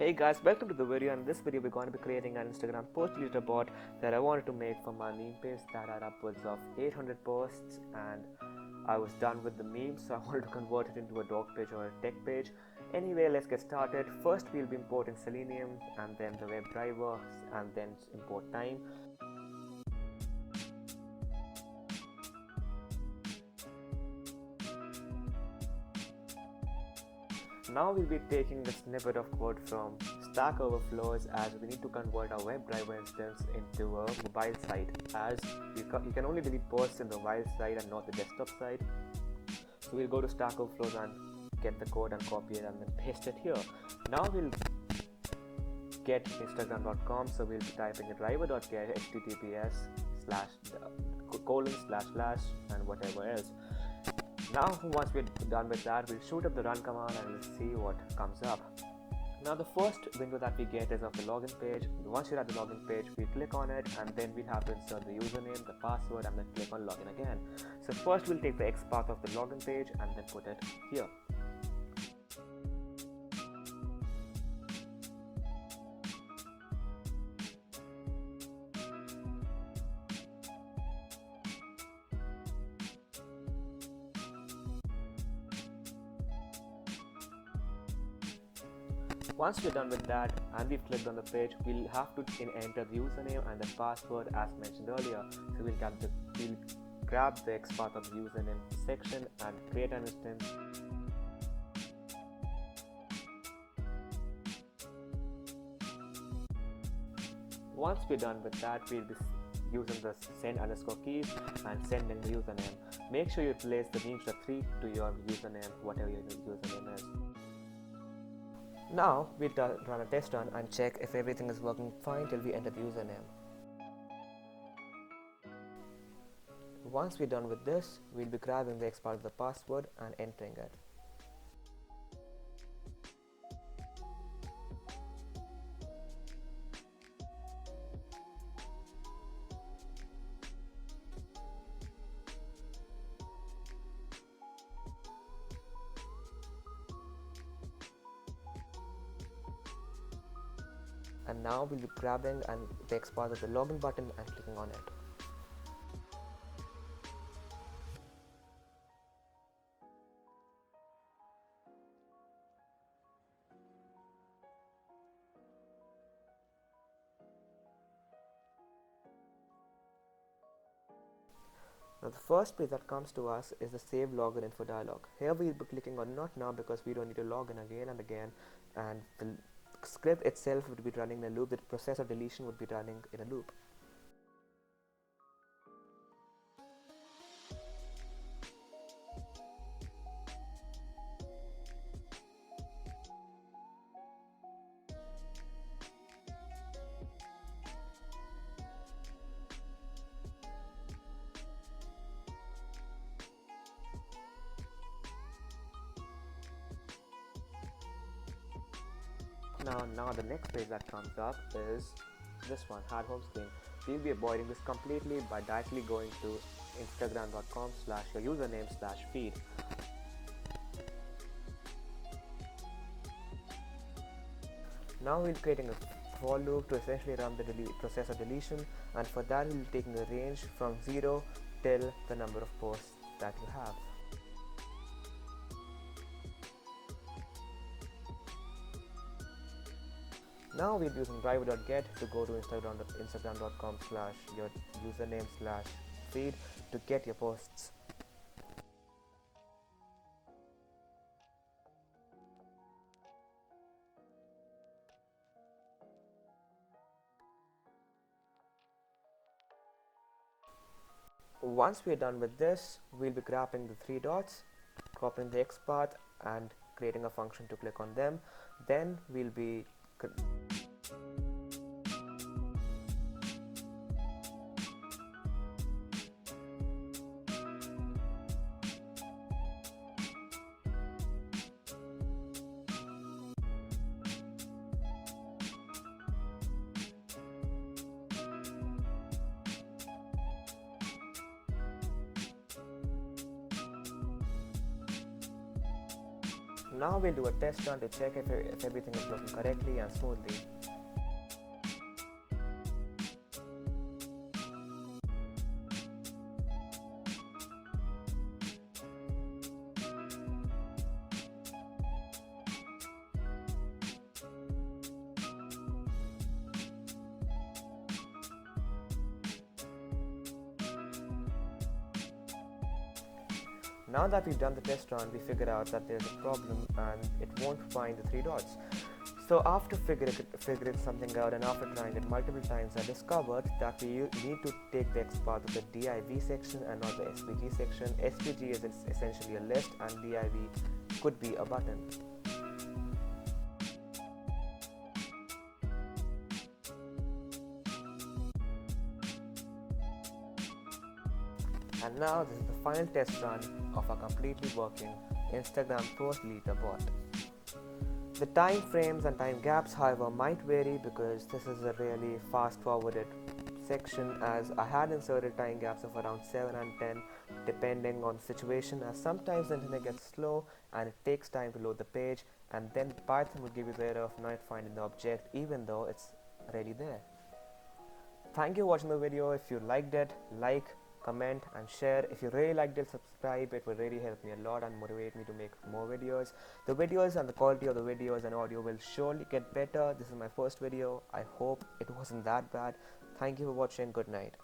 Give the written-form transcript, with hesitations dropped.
Hey guys, welcome to the video. In this video we're going to be creating an Instagram post deleter bot that I wanted to make for my meme page that had upwards of 800 posts, and I was done with the memes, so I wanted to convert it into a doc page or a tech page. Anyway, let's get started. First we'll be importing Selenium and then the WebDriver and then import time. Now we'll be taking the snippet of code from Stack Overflows, as we need to convert our WebDriver instance into a mobile site, as you can only delete posts in the mobile site and not the desktop site. So we'll go to Stack Overflows and get the code and copy it and then paste it here. Now we'll get instagram.com, so we'll be typing it driver.get https // and whatever else. Now once we're done with that, we'll shoot up the run command and we'll see what comes up. Now the first window that we get is of the login page. Once you're at the login page, we click on it and then we'll have to insert the username, the password, and then click on login again. So first we'll take the XPath of the login page and then put it here. Once we're done with that and we've clicked on the page, we'll have to enter the username and the password as mentioned earlier. So we'll grab the XPath of the username section and create an instance. Once we're done with that, we'll be using the send_keys and sending the username. Make sure you place the memes.3 to your username, whatever your username is. Now we'll run a test run and check if everything is working fine till we enter the username. Once we're done with this, we'll be grabbing the XPath of the password and entering it. And now we'll be grabbing the XPath of the login button and clicking on it. Now the first page that comes to us is the save login info dialog. Here we'll be clicking on not now because we don't need to log in again and again, and the script itself would be running in a loop. The process of deletion would be running in a loop. Now the next page that comes up is this one, Hard Home Screen. We'll be avoiding this completely by directly going to instagram.com/your-username/feed. Now we're creating a for loop to essentially run the process of deletion, and for that we'll be taking a range from 0 till the number of posts that you have. Now we're using driver.get to go to instagram.com/your-username/feed to get your posts. Once we're done with this, we'll be grabbing the three dots, copying the XPath and creating a function to click on them. Then we'll be now we'll do a test run to check if everything is working correctly and smoothly. Now that we've done the test run, we figured out that there's a problem and it won't find the three dots. So after figuring something out and after trying it multiple times, I discovered that we need to take the XPath of the div section and not the svg section. Svg is essentially a list and div could be a button. And now this is the final test run of a completely working Instagram post deleter bot. The time frames and time gaps, however, might vary because this is a really fast forwarded section, as I had inserted time gaps of around 7 and 10 depending on the situation, as sometimes the internet gets slow and it takes time to load the page, and then Python will give you the error of not finding the object even though it's already there. Thank you for watching the video. If you liked it, like, comment and share. If you really liked it, subscribe. It will really help me a lot and motivate me to make more videos. The videos and the quality of the videos and audio will surely get better. This is my first video. I hope it wasn't that bad. Thank you for watching. Good night.